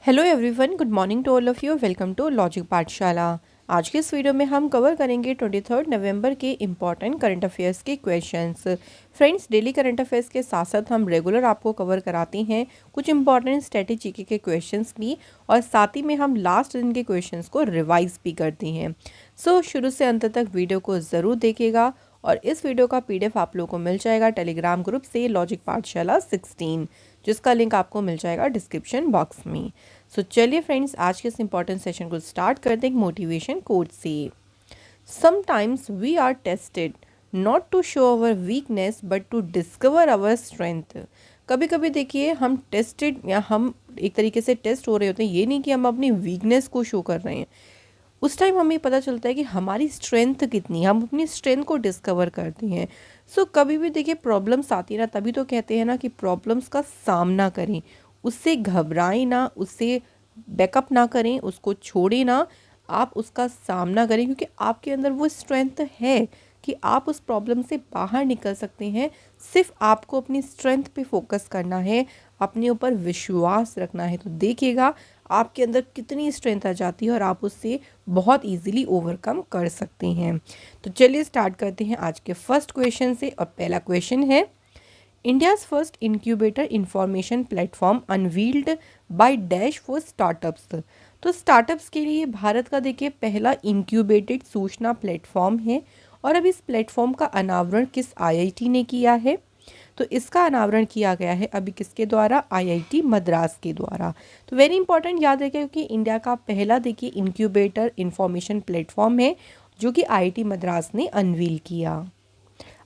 Hello everyone, good morning to all of you. Welcome to logic पाठशाला। आज के इस वीडियो में हम कवर करेंगे 23 नवंबर के इम्पॉर्टेंट करंट अफेयर्स के questions. Friends, daily current affairs के साथ साथ हम रेगुलर आपको कवर कराते हैं कुछ इंपॉर्टेंट स्ट्रेटेजी के क्वेश्चंस भी, और साथ ही में हम लास्ट दिन के क्वेश्चंस को रिवाइज भी करते हैं। सो शुरू से अंत तक वीडियो को ज़रूर देखिएगा, और इस वीडियो का PDF आप लोगों को मिल जाएगा टेलीग्राम ग्रुप से, लॉजिक पाठशाला 16, जिसका लिंक आपको मिल जाएगा डिस्क्रिप्शन बॉक्स में। सो चलिए फ्रेंड्स, आज के इस इंपॉर्टेंट सेशन को स्टार्ट करते हैं मोटिवेशन कोट से। Sometimes we are tested not to show our weakness but to discover our strength. कभी कभी देखिए हम टेस्टेड या हम एक तरीके से टेस्ट हो रहे होते हैं, ये नहीं कि हम अपनी वीकनेस को शो कर रहे हैं। उस टाइम हमें पता चलता है कि हमारी स्ट्रेंथ कितनी है, हम अपनी स्ट्रेंथ को डिस्कवर करते हैं। सो कभी भी देखिए प्रॉब्लम्स आती है ना, तभी तो कहते हैं ना कि प्रॉब्लम्स का सामना करें, उससे घबराएं ना, उससे बैकअप ना करें, उसको छोड़ें ना, आप उसका सामना करें, क्योंकि आपके अंदर वो स्ट्रेंथ है कि आप उस प्रॉब्लम से बाहर निकल सकते हैं। सिर्फ आपको अपनी स्ट्रेंथ पे फोकस करना है, अपने ऊपर विश्वास रखना है, तो देखिएगा आपके अंदर कितनी स्ट्रेंथ आ जाती है और आप उससे बहुत इजीली ओवरकम कर सकते हैं। तो चलिए स्टार्ट करते हैं आज के फर्स्ट क्वेश्चन से, और पहला क्वेश्चन है, India's first incubator information platform unveiled by dash for startups. तो स्टार्टअप्स के लिए भारत का देखिए पहला इंक्यूबेटेड सूचना प्लेटफॉर्म है, और अब इस प्लेटफॉर्म का अनावरण किस IIT ने किया है? तो इसका अनावरण किया गया है अभी किसके द्वारा? IIT मद्रास के द्वारा। तो वेरी इंपॉर्टेंट याद रखें, क्योंकि इंडिया का पहला देखिए इंक्यूबेटर इंफॉर्मेशन प्लेटफॉर्म है जो कि IIT मद्रास ने अनवील किया।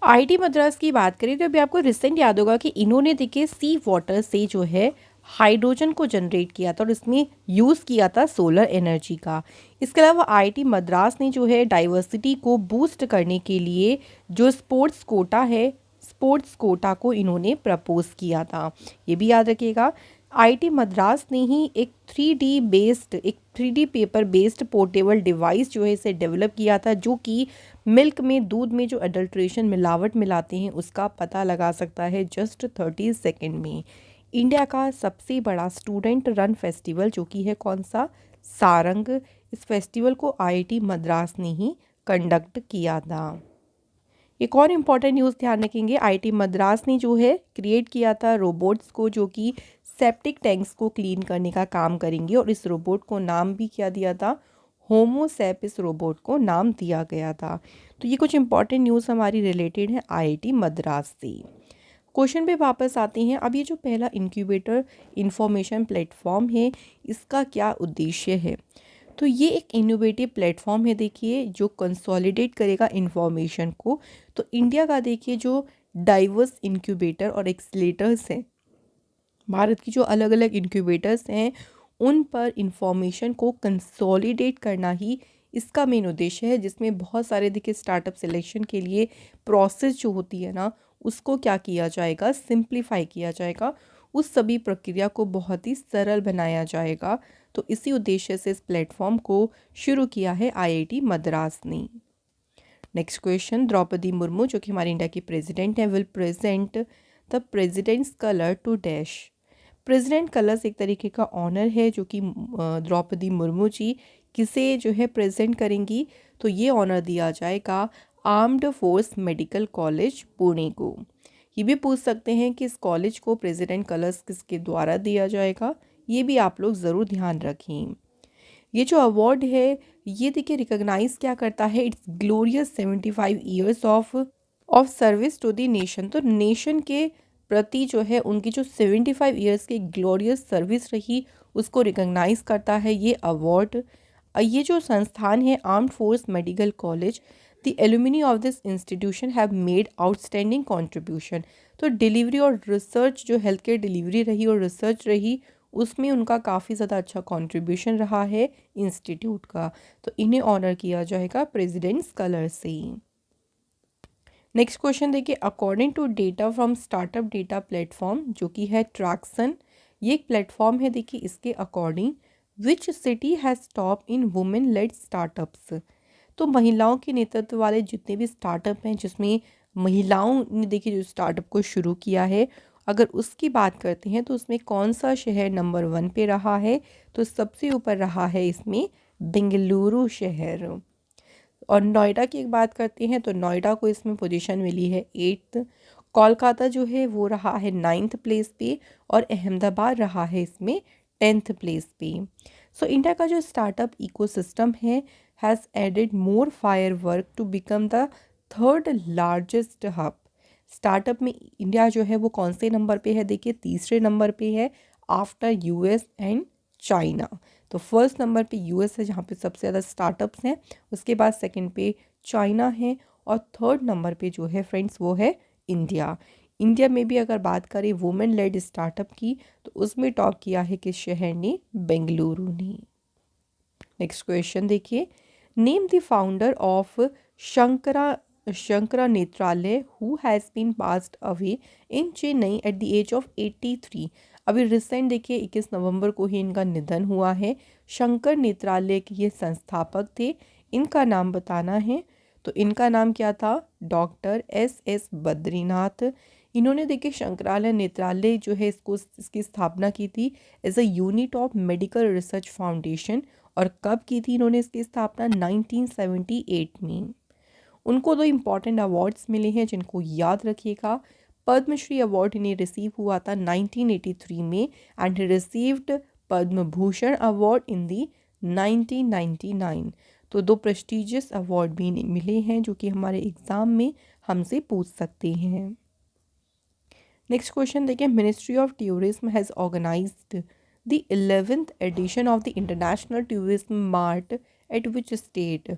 IIT मद्रास की बात करें तो अभी आपको रिसेंट याद होगा कि इन्होंने देखिए सी वाटर से जो है हाइड्रोजन को जनरेट किया था, और इसमें यूज़ किया था सोलर एनर्जी का। इसके अलावा IIT मद्रास ने जो है डाइवर्सिटी को बूस्ट करने के लिए जो स्पोर्ट्स कोटा है, स्पोर्ट्स कोटा को इन्होंने प्रपोज किया था, ये भी याद रखिएगा। IIT मद्रास ने ही एक 3D paper based portable device जो है इसे डेवलप किया था, जो कि मिल्क में, दूध में जो अडल्ट्रेशन मिलावट मिलाते हैं उसका पता लगा सकता है जस्ट 30 सेकेंड में। इंडिया का सबसे बड़ा स्टूडेंट रन फेस्टिवल जो कि है कौन सा? सारंग। इस फेस्टिवल को IIT मद्रास ने ही कंडक्ट किया था। एक और इम्पॉर्टेंट न्यूज़ ध्यान रखेंगे, IIT मद्रास ने जो है क्रिएट किया था रोबोट्स को, जो कि सेप्टिक टैंक्स को क्लीन करने का काम करेंगे, और इस रोबोट को नाम भी क्या दिया था? होमोसेप, इस रोबोट को नाम दिया गया था। तो ये कुछ इंपॉर्टेंट न्यूज़ हमारी रिलेटेड है IIT मद्रास से। क्वेश्चन पे वापस आते हैं। अब ये जो पहला इंक्यूबेटर इंफॉर्मेशन प्लेटफॉर्म है, इसका क्या उद्देश्य है? तो ये एक इनोवेटिव प्लेटफॉर्म है देखिए, जो कंसोलिडेट करेगा इंफॉर्मेशन को। तो इंडिया का देखिए जो डाइवर्स इंक्यूबेटर और एक्सीलेटर्स हैं, भारत की जो अलग अलग इंक्यूबेटर्स हैं, उन पर इंफॉर्मेशन को कंसोलिडेट करना ही इसका मेन उद्देश्य है, जिसमें बहुत सारे देखिए स्टार्टअप सिलेक्शन के लिए प्रोसेस जो होती है ना, उसको क्या किया जाएगा? सिंप्लीफाई किया जाएगा, उस सभी प्रक्रिया को बहुत ही सरल बनाया जाएगा। तो इसी उद्देश्य से इस प्लेटफॉर्म को शुरू किया है IIT मद्रास ने। नेक्स्ट क्वेश्चन, द्रौपदी मुर्मू जो कि हमारे इंडिया की प्रेसिडेंट हैं, will present the president's colour to dash. President colours एक तरीके का ऑनर है जो कि द्रौपदी मुर्मू जी किसे जो है प्रेजेंट करेंगी? तो ये ऑनर दिया जाएगा armed force medical college Pune को। ये भी पूछ सकते हैं कि इस कॉलेज को प्रेसिडेंट कलर्स किसके द्वारा दिया जाएगा, ये भी आप लोग ज़रूर ध्यान रखें। ये जो अवार्ड है, ये देखिए रिकॉग्नाइज क्या करता है? It's glorious 75 years of service to the nation. तो नेशन के प्रति जो है उनकी जो 75 ईयर्स की ग्लोरियस सर्विस रही, उसको रिकॉग्नाइज करता है ये अवार्ड। ये जो संस्थान है armed force medical college, the alumni of this institution have made outstanding contribution. तो डिलीवरी और रिसर्च, जो हेल्थ केयर डिलीवरी रही और रिसर्च रही, उसमें उनका काफ़ी ज़्यादा अच्छा कंट्रीब्यूशन रहा है इंस्टीट्यूट का। तो इन्हें ऑनर किया जाएगा प्रेसिडेंट्स कलर से। नेक्स्ट क्वेश्चन देखिए, according to data from startup data platform जो कि है ट्रैक्सन, ये एक प्लेटफॉर्म है देखिए, इसके according which city has top in women lead startups. तो महिलाओं के नेतृत्व वाले जितने भी स्टार्टअप हैं, जिसमें महिलाओं ने देखिए जो स्टार्टअप को शुरू किया है, अगर उसकी बात करते हैं तो उसमें कौन सा शहर नंबर 1 पे रहा है, तो सबसे ऊपर रहा है इसमें बेंगलुरु शहर। और नोएडा की एक बात करते हैं तो नोएडा को इसमें पोजीशन मिली है 8th। कोलकाता जो है वो रहा है 9th प्लेस पे, और अहमदाबाद रहा है इसमें 10th प्लेस पे। सो इंडिया का जो स्टार्टअप इकोसिस्टम है has added more fire work to become the third largest hub. Startup में इंडिया जो है वो कौन से नंबर पे है, देखिए तीसरे नंबर पे है आफ्टर यूएस एंड चाइना। तो फर्स्ट नंबर पे यूएस है जहाँ पे सबसे ज़्यादा स्टार्टअप्स हैं, उसके बाद सेकंड पे चाइना है, और थर्ड नंबर पे जो है फ्रेंड्स वो है इंडिया। इंडिया में भी अगर बात करें वुमेन लेड स्टार्टअप की तो उसमें टॉप किया है किस शहर ने, बेंगलुरु ने। नेक्स्ट क्वेश्चन देखिए, name the founder of Sankara Nethralaya who has been passed away in Chennai at the age of 83। अभी रिसेंट देखिए 21 नवंबर को ही इनका निधन हुआ है। शंकर नेत्रालय के ये संस्थापक थे, इनका नाम बताना है। तो इनका नाम क्या था, डॉक्टर एस बद्रीनाथ। इन्होंने देखिए शंकरालय नेत्रालय जो है इसकी स्थापना की थी as a unit of medical research foundation. और कब की थी इन्होंने इसकी स्थापना, 1978 में। उनको 2 इम्पॉर्टेंट अवार्ड्स मिले हैं जिनको याद रखिएगा। पद्मश्री अवार्ड इन्हें रिसीव हुआ था 1983 में, and received Padma Bhushan award in the 1999। तो 2 प्रेस्टिजियस अवार्ड भी इन्हें मिले हैं जो कि हमारे एग्ज़ाम में हमसे पूछ सकते हैं। नेक्स्ट क्वेश्चन देखिए, ministry of tourism has organised the 11th edition of the international tourism mart at which state.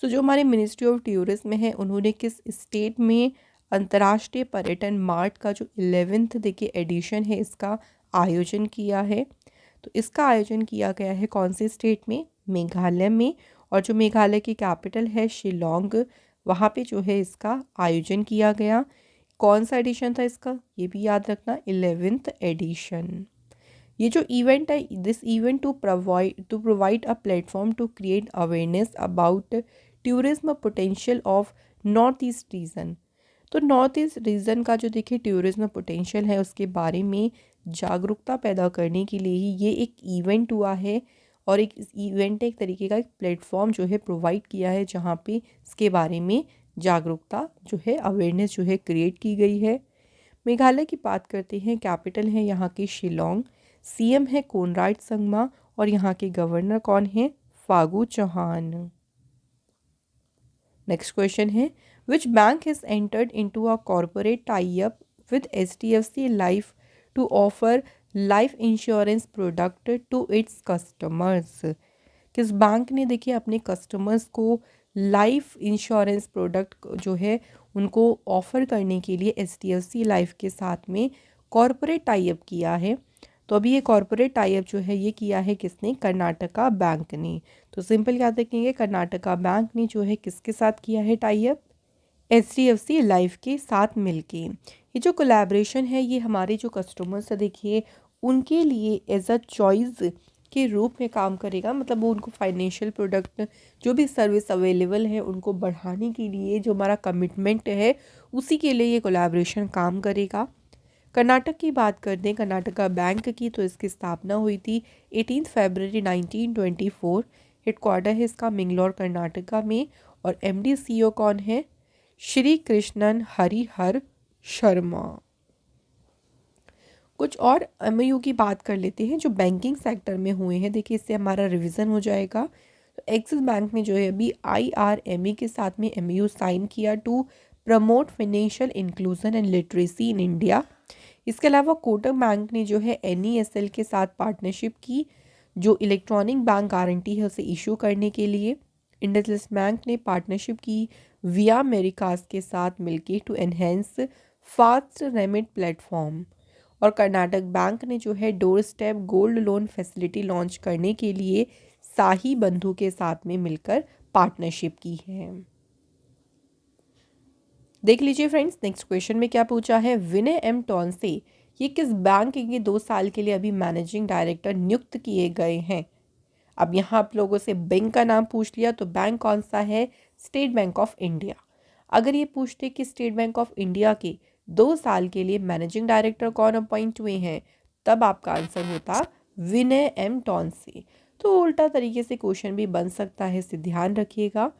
So जो हमारे मिनिस्ट्री ऑफ टूरिज्म है उन्होंने किस स्टेट में अंतर्राष्ट्रीय पर्यटन मार्ट का जो 11th देखिए एडिशन है इसका आयोजन किया है। तो इसका आयोजन किया गया है कौन से स्टेट में, मेघालय में। और जो मेघालय की कैपिटल है शिलोंग, वहाँ पे जो है इसका आयोजन किया गया। कौन सा एडिशन था इसका, ये भी याद रखना, 11th एडिशन। ये जो इवेंट है, this event to provide a platform to create awareness about tourism potential of north east region. तो नॉर्थ ईस्ट रीजन का जो देखिए टूरिज्म पोटेंशियल है उसके बारे में जागरूकता पैदा करने के लिए ही ये एक इवेंट हुआ है। और एक इवेंट एक तरीके का एक प्लेटफॉर्म जो है प्रोवाइड किया है जहाँ पे इसके बारे में जागरूकता जो है अवेयरनेस जो है क्रिएट की गई है। मेघालय की बात करते हैं, कैपिटल है यहाँ की शिलोंग, सीएम है कोनराड संगमा, और यहाँ के गवर्नर कौन है, फागू चौहान। नेक्स्ट क्वेश्चन है, which bank has entered into a corporate tie up with HDFC life to offer life insurance product to its customers. किस बैंक ने देखिए अपने कस्टमर्स को लाइफ इंश्योरेंस प्रोडक्ट जो है उनको ऑफ़र करने के लिए एचडीएफसी लाइफ के साथ में कॉरपोरेट टाई अप किया है। तो अभी ये कॉरपोरेट टाई अप जो है ये किया है किसने, कर्नाटका बैंक ने। तो सिंपल क्या देखेंगे, कर्नाटका बैंक ने जो है किसके साथ किया है टाई अप, एचडीएफसी लाइफ के साथ मिलके। ये जो कोलैबोरेशन है ये हमारे जो कस्टमर्स है देखिए उनके लिए एज अ चॉइस के रूप में काम करेगा। मतलब वो उनको फाइनेंशियल प्रोडक्ट जो भी सर्विस अवेलेबल है उनको बढ़ाने के लिए जो हमारा कमिटमेंट है उसी के लिए ये कोलैबोरेशन काम करेगा। कर्नाटक की बात कर दें, कर्नाटका बैंक की, तो इसकी स्थापना हुई थी 18 फरवरी 1924। हेडक्वार्टर है इसका मिंगलोर कर्नाटका में। और एमडी सीईओ कौन है, श्री कृष्णन हरिहर शर्मा। कुछ और एमओयू की बात कर लेते हैं जो बैंकिंग सेक्टर में हुए हैं, देखिए इससे हमारा रिवीजन हो जाएगा। तो एक्सिस बैंक ने जो है अभी आईआरएमई के साथ में एमओयू साइन किया to promote financial inclusion and literacy in India. इसके अलावा कोटक बैंक ने जो है एनईएसएल के साथ पार्टनरशिप की जो इलेक्ट्रॉनिक बैंक गारंटी है उसे इशू करने के लिए। इंडसइंड बैंक ने पार्टनरशिप की विया अमेरिकास के साथ मिलकर to enhance fast remit platform. और कर्नाटक बैंक ने जो है door step gold loan facility launch करने के लिए साही बंधु के साथ में मिलकर पार्टनरशिप की है। देख लीजिए फ्रेंड्स, नेक्स्ट क्वेश्चन में क्या पूछा है, विनय एम टॉन्से ये किस बैंक के 2 साल के लिए अभी मैनेजिंग डायरेक्टर नियुक्त किए गए हैं। अब यहाँ आप लोगों से बैंक का नाम पूछ लिया तो बैंक कौन सा है, स्टेट बैंक ऑफ इंडिया। अगर ये पूछते कि स्टेट बैंक ऑफ इंडिया के 2 साल के लिए मैनेजिंग डायरेक्टर कौन अपॉइंट हुए हैं? तब आपका आंसर होता विनय एम टॉन्से। तो उल्टा तरीके से क्वेश्चन भी बन सकता है, इसे ध्यान रखिएगा।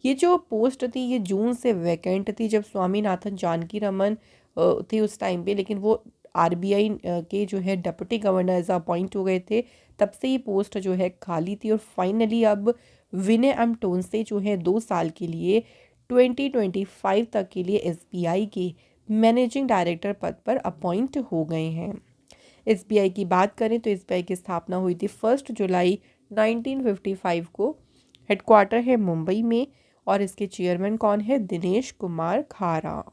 ये जो पोस्ट थी ये जून से वैकेंट थी, जब स्वामीनाथन जानकी रमन थे उस टाइम पे, लेकिन वो आरबीआई के जो है डिप्टी गवर्नर एज अपॉइंट हो गए थे, तब से ये पोस्ट जो है खाली थी। और फाइनली अब विनय एम टोन्से जो है 2 साल के लिए 2025 तक के लिए एसबीआई के मैनेजिंग डायरेक्टर पद पर अपॉइंट हो गए हैं। एसबीआई की बात करें तो एसबीआई की स्थापना हुई थी 1 जुलाई 1955 को। हेडक्वार्टर है मुंबई में और इसके चेयरमैन कौन है? दिनेश कुमार खारा।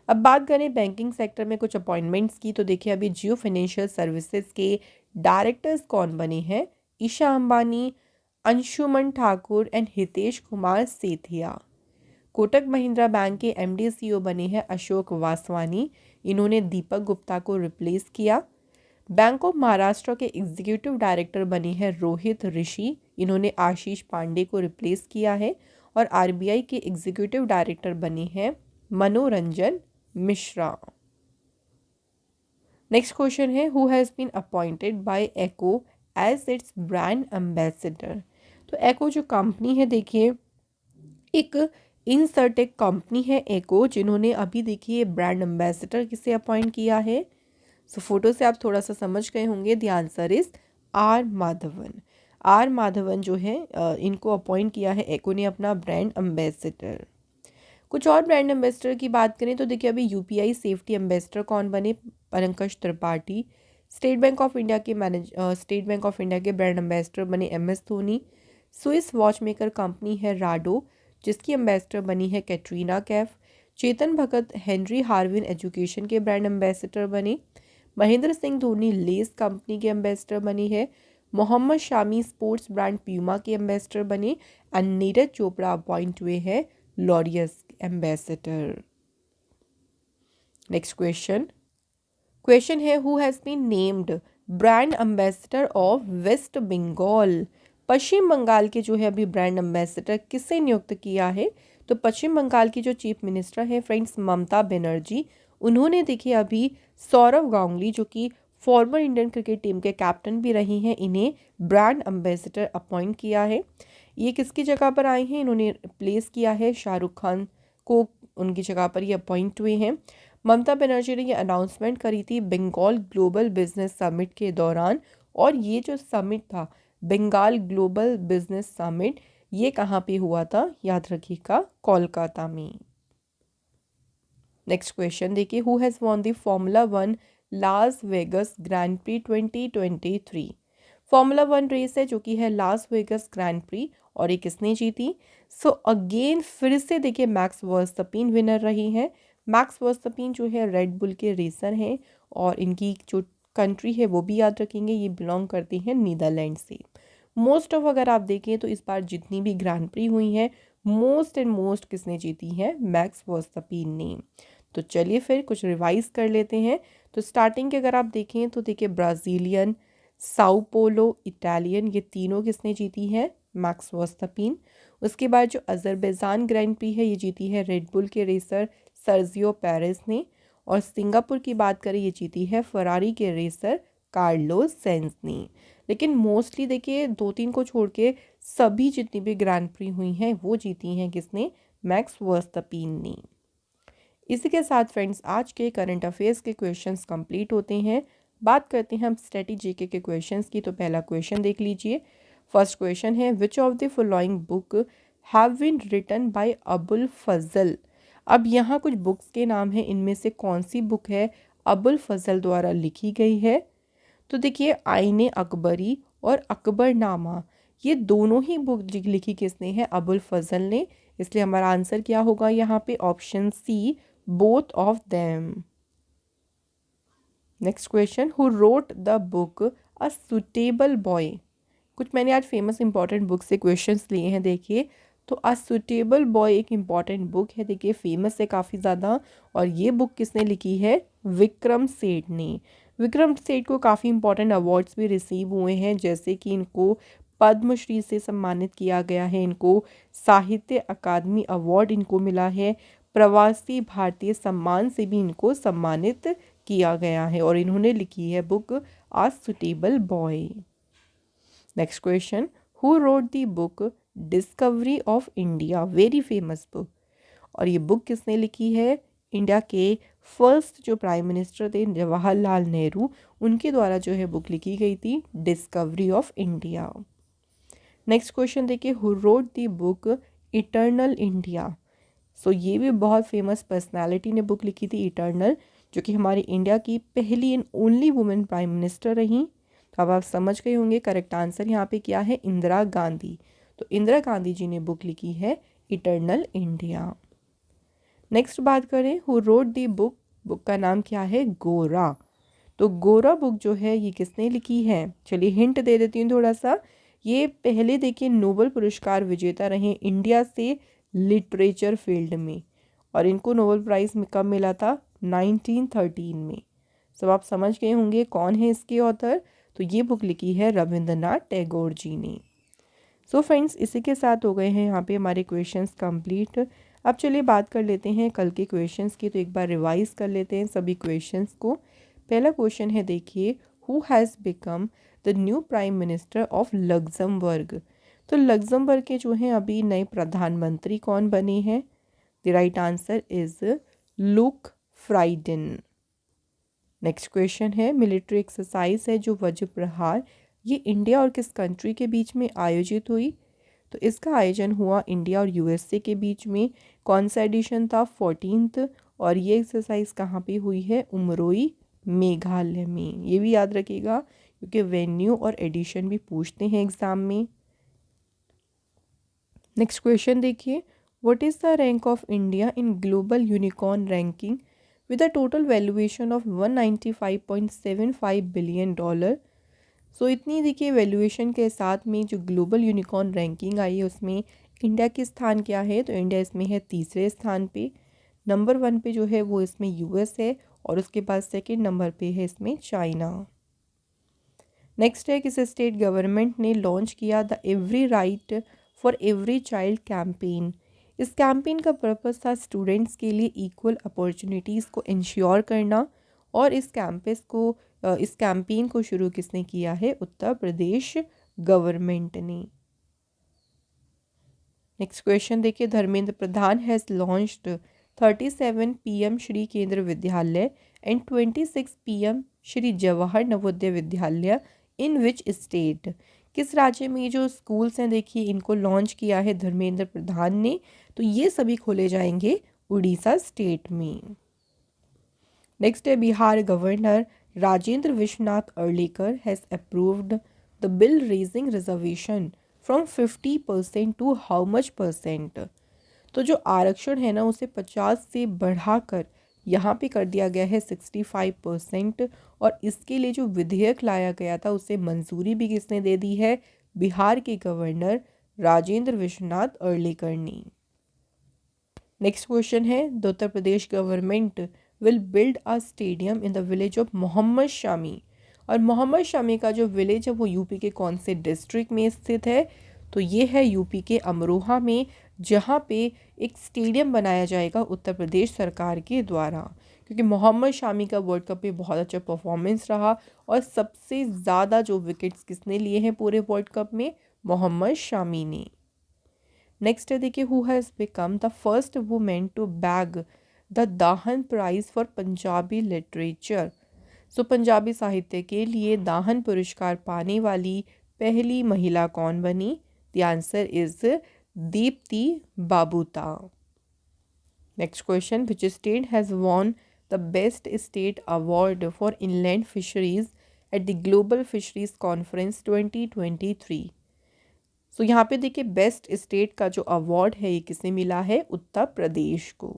अब बात करें बैंकिंग सेक्टर में कुछ अपॉइंटमेंट्स की, तो देखिए अभी जियो फाइनेंशियल सर्विसेज के डायरेक्टर्स कौन बने हैं? ईशा अंबानी, अंशुमन ठाकुर एंड हितेश कुमार सेठिया। कोटक महिंद्रा बैंक के एमडी सीईओ बने हैं अशोक वासवानी, इन्होंने दीपक गुप्ता को रिप्लेस किया। बैंक ऑफ महाराष्ट्र के एग्जीक्यूटिव डायरेक्टर बने हैं रोहित ऋषि, इन्होंने आशीष पांडे को रिप्लेस किया है। और आरबीआई के एग्जीक्यूटिव डायरेक्टर बने हैं मनोरंजन मिश्रा। नेक्स्ट क्वेश्चन है who has been appointed by Acko as its brand ambassador. तो एको जो कंपनी है, देखिए एक इंसर्टेक कंपनी है एको, जिन्होंने अभी देखिए ब्रांड एम्बेसडर किसे अपॉइंट किया है। सो फोटो से आप थोड़ा सा समझ गए होंगे। The answer is R Madhavan. R Madhavan जो है इनको अपॉइंट किया है एको ने अपना ब्रांड एम्बेसडर। कुछ और ब्रांड एम्बेसडर की बात करें तो देखिए अभी यूपीआई सेफ्टी एम्बेसडर कौन बने? Pankaj Tripathi. State Bank of India के ब्रांड एम्बेसडर बने M S Dhoni. Swiss watch maker company है राडो, जिसकी एम्बेसडर बनी है Katrina Kaif. Chetan Bhagat Henry Harvin education के ब्रांड एम्बेसडर बने। महेंद्र सिंह धोनी लेस कंपनी के एम्बेसडर बनी है। Mohammad Shami sports brand Puma के एम्बेसडर बने। एंड नीरज चोपड़ा अपॉइंट हुए हैं लॉरियस एम्बेसडर। नेक्स्ट क्वेश्चन है who has been named brand ambassador of West Bengal. पश्चिम बंगाल के जो है अभी ब्रांड एम्बेसडर किसे नियुक्त किया है? तो पश्चिम बंगाल की जो चीफ मिनिस्टर है फ्रेंड्स ममता बनर्जी, उन्होंने देखिए अभी सौरव गांगुली जो कि फॉर्मर इंडियन क्रिकेट टीम के कैप्टन भी रही हैं, इन्हें ब्रांड एम्बेसडर अपॉइंट किया है। ये किसकी जगह पर आए हैं? इन्होंने प्लेस किया है शाहरुख खान को, उनकी जगह पर ये अपॉइंट हुए हैं। ममता बनर्जी ने ये अनाउंसमेंट करी थी बंगाल ग्लोबल बिजनेस समिट के दौरान। और ये जो समिट था बंगाल ग्लोबल बिजनेस समिट, ये कहाँ पे हुआ था? याद रखिएगा, कोलकाता में। नेक्स्ट क्वेश्चन देखिए who has won the formula 1 Las Vegas grand prix 2023। Formula 1 race है जो कि है लास वेगस ग्रैंड प्री, और ये किसने जीती? सो अगेन फिर से देखिए मैक्स वर्स्टैपिन विनर रही हैं। मैक्स वर्स्टैपिन जो है रेड बुल के रेसर हैं, और इनकी जो कंट्री है वो भी याद रखेंगे, ये बिलोंग करती हैं नीदरलैंड से। मोस्ट ऑफ अगर आप देखें तो इस बार जितनी भी ग्रैंड प्री हुई हैं मोस्ट किसने जीती है? मैक्स वर्स्टैपिन ने। तो चलिए फिर कुछ रिवाइज कर लेते हैं। तो स्टार्टिंग के अगर आप देखें तो देखिए ब्राज़ीलियन, साओ पोलो, इटालियन, ये तीनों किसने जीती है? मैक्स वर्स्टैपिन। उसके बाद जो अज़रबैजान ग्रैंड प्री है ये जीती है रेड बुल के रेसर सर्जियो पेरेस ने। और सिंगापुर की बात करें ये जीती है फरारी के रेसर कार्लोस सेंज ने। लेकिन मोस्टली देखिए 2-3 को छोड़ के सभी जितनी भी ग्रैंड प्री हुई हैं वो जीती हैं किसने? मैक्स वर्स्टैपिन ने। इसी के साथ फ्रेंड्स आज के करंट अफेयर्स के क्वेश्चंस कंप्लीट होते हैं। बात करते हैं हम स्ट्रेटजी के क्वेश्चंस की। तो पहला क्वेश्चन देख लीजिए। फर्स्ट क्वेश्चन है which of the following book have been written by Abul Fazl. अब यहाँ कुछ बुक्स के नाम हैं, इनमें से कौन सी बुक है अबुल फजल द्वारा लिखी गई है? तो देखिए आईने अकबरी और अकबरनामा, ये दोनों ही बुक लिखी किसने है? अबुल फजल ने। इसलिए हमारा आंसर क्या होगा यहाँ पे? Option C, both of them. Next question who wrote the book a suitable boy. कुछ मैंने आज फेमस इंपॉर्टेंट बुक से क्वेश्चंस लिए हैं। देखिए तो अ सुटेबल बॉय एक इम्पॉर्टेंट बुक है, देखिए फेमस है काफ़ी ज़्यादा। और ये बुक किसने लिखी है? विक्रम सेठ ने। विक्रम सेठ को काफ़ी इंपॉर्टेंट अवार्ड्स भी रिसीव हुए हैं, जैसे कि इनको पद्मश्री से सम्मानित किया गया है, इनको साहित्य अकादमी अवार्ड इनको मिला है, प्रवासी भारतीय सम्मान से भी इनको सम्मानित किया गया है और इन्होंने लिखी है book a suitable boy. Next question, who wrote the book discovery of India, very famous book. और ये बुक किसने लिखी है? इंडिया के फर्स्ट जो प्राइम मिनिस्टर थे जवाहरलाल नेहरू, उनके द्वारा जो है बुक लिखी गई थी discovery of India. Next question देखिए, who wrote the book eternal India. So ये भी बहुत फेमस पर्सनालिटी ने बुक लिखी थी इटर्नल, जो कि हमारी इंडिया की पहली and only women prime minister रही। तो अब आप समझ गए होंगे करेक्ट आंसर यहाँ पे क्या है, इंदिरा गांधी। तो इंदिरा गांधी जी ने बुक लिखी है इटर्नल इंडिया। नेक्स्ट बात करें, who wrote the book, book का नाम क्या है? गोरा। तो गोरा बुक जो है ये किसने लिखी है? चलिए हिंट दे देती हूँ थोड़ा सा। ये पहले देखिए नोबेल पुरस्कार विजेता रहे इंडिया से लिटरेचर फील्ड में, और इनको नोबेल प्राइज़ में कब मिला था? 1913 में। सब आप समझ गए होंगे कौन है इसके ऑथर। तो ये बुक लिखी है रविंद्रनाथ टैगोर जी ने। सो फ्रेंड्स, इसी के साथ हो गए हैं यहाँ पे हमारे क्वेश्चंस कंप्लीट। अब चलिए बात कर लेते हैं कल के क्वेश्चंस की। तो एक बार रिवाइज कर लेते हैं सभी क्वेश्चंस को। पहला क्वेश्चन है देखिए, who has become the new prime minister of Luxembourg. तो लग्जमबर्ग के जो हैं अभी नए प्रधानमंत्री कौन बने हैं? The right answer is Luc Frieden. Next question है, मिलिट्री एक्सरसाइज है जो वज्र प्रहार, ये इंडिया और किस कंट्री के बीच में आयोजित हुई? तो इसका आयोजन हुआ इंडिया और यूएसए के बीच में। कौन सा एडिशन था? 14th। और ये एक्सरसाइज कहाँ पे हुई है? उमरोई मेघालय में। ये भी याद रखिएगा क्योंकि वेन्यू और एडिशन भी पूछते हैं एग्जाम में। नेक्स्ट क्वेश्चन देखिए, what is the rank of India in global unicorn ranking with a total valuation of $195.75 billion. So इतनी देखिए वैल्यूएशन के साथ में जो ग्लोबल यूनिकॉर्न रैंकिंग आई है उसमें इंडिया की स्थान क्या है? तो इंडिया इसमें है तीसरे स्थान पे। नंबर 1 पे जो है वो इसमें यूएस है, और उसके बाद सेकंड नंबर पे है इसमें चाइना। नेक्स्ट है, किस स्टेट गवर्नमेंट ने लॉन्च किया the every right for every child campaign. इस कैंपेन का पर्पस था स्टूडेंट्स के लिए इक्वल अपॉर्चुनिटीज़ को इंश्योर करना, और इस कैंपेन को शुरू किसने किया है? उत्तर प्रदेश गवर्नमेंट ने। नेक्स्ट क्वेश्चन देखिए, Dharmendra Pradhan has launched 37 PM Shri केंद्र विद्यालय and 26 PM Shri Jawahar Navodaya Vidyalaya in which state. किस राज्य में ये जो स्कूल्स हैं देखिए इनको लॉन्च किया है धर्मेंद्र प्रधान ने? तो ये सभी खोले जाएंगे उड़ीसा स्टेट में। नेक्स्ट है, Bihar governor Rajendra Vishwanath Arlekar has approved the bill raising reservation from 50% to how much %। तो जो आरक्षण है ना उसे 50 से बढ़ाकर यहाँ पे कर दिया गया है 65%, और इसके लिए जो विधेयक लाया गया था उसे मंजूरी भी किसने दे दी है? बिहार के गवर्नर राजेंद्र विश्वनाथ अर्लेकर ने। नेक्स्ट क्वेश्चन है, the Uttar Pradesh government will build a stadium in the village of Mohammad Shami. और मोहम्मद शामी का जो विलेज है वो यूपी के कौन से डिस्ट्रिक्ट में स्थित है? तो ये है यूपी के अमरोहा में, जहाँ पे एक स्टेडियम बनाया जाएगा उत्तर प्रदेश सरकार के द्वारा, क्योंकि मोहम्मद शामी का वर्ल्ड कप में बहुत अच्छा परफॉर्मेंस रहा, और सबसे ज़्यादा जो विकेट्स किसने लिए हैं पूरे वर्ल्ड कप में? मोहम्मद शामी ने। नेक्स्ट है देखिए, who has become the first women to bag the Dhahan prize for Punjabi literature. So Punjabi साहित्य के लिए दाहन पुरस्कार पाने वाली पहली महिला कौन बनी? The answer is Deepti बाबूता। Next question, which state has won the best state award for inland fisheries at the global fisheries conference 2023। सो यहाँ पे देखिए बेस्ट स्टेट का जो अवार्ड है ये किसे मिला है? उत्तर प्रदेश को।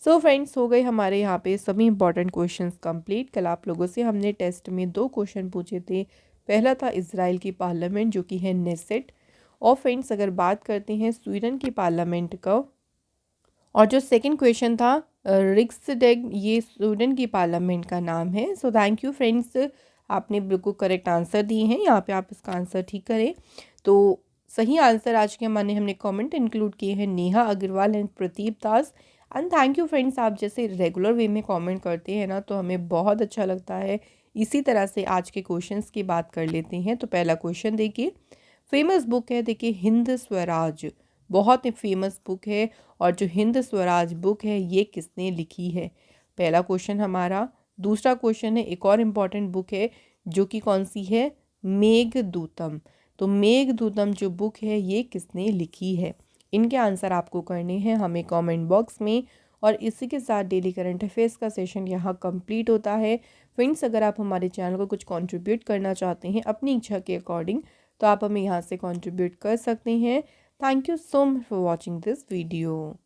सो फ्रेंड्स, हो गए हमारे यहाँ पे सभी इंपॉर्टेंट क्वेश्चंस कंप्लीट। कल आप लोगों से हमने टेस्ट में 2 क्वेश्चन पूछे थे। पहला था इजराइल की पार्लियामेंट जो कि है नेसेट, और फ्रेंड्स अगर बात करते हैं स्वीडन की पार्लियामेंट का, और जो सेकंड क्वेश्चन था रिक्सडेग, ये स्वीडन की पार्लियामेंट का नाम है। सो थैंक यू फ्रेंड्स, आपने बिल्कुल करेक्ट आंसर दिए हैं। यहाँ पे आप इसका आंसर ठीक करें। तो सही आंसर आज के हमने कमेंट इंक्लूड किए हैं Neha Agarwal and Pradeep Das. And thank you friends, आप जैसे रेगुलर वे में कमेंट करते हैं ना तो हमें बहुत अच्छा लगता है। इसी तरह से आज के क्वेश्चंस की बात कर लेते हैं। तो पहला क्वेश्चन देखिए, फेमस बुक है देखिए हिंद स्वराज, बहुत ही फेमस बुक है। और जो हिंद स्वराज बुक है ये किसने लिखी है, पहला क्वेश्चन हमारा। दूसरा क्वेश्चन है, एक और इम्पॉर्टेंट बुक है जो कि कौन सी है, मेघदूतम। तो मेघदूतम जो बुक है ये किसने लिखी है, इनके आंसर आपको करने हैं हमें कमेंट बॉक्स में। और इसी के साथ डेली करंट अफेयर्स का सेशन यहाँ कंप्लीट होता है। फ्रेंड्स, अगर आप हमारे चैनल को कुछ कंट्रीब्यूट करना चाहते हैं अपनी इच्छा के अकॉर्डिंग तो आप हमें यहाँ से कंट्रीब्यूट कर सकते हैं। Thank you so much for watching this video.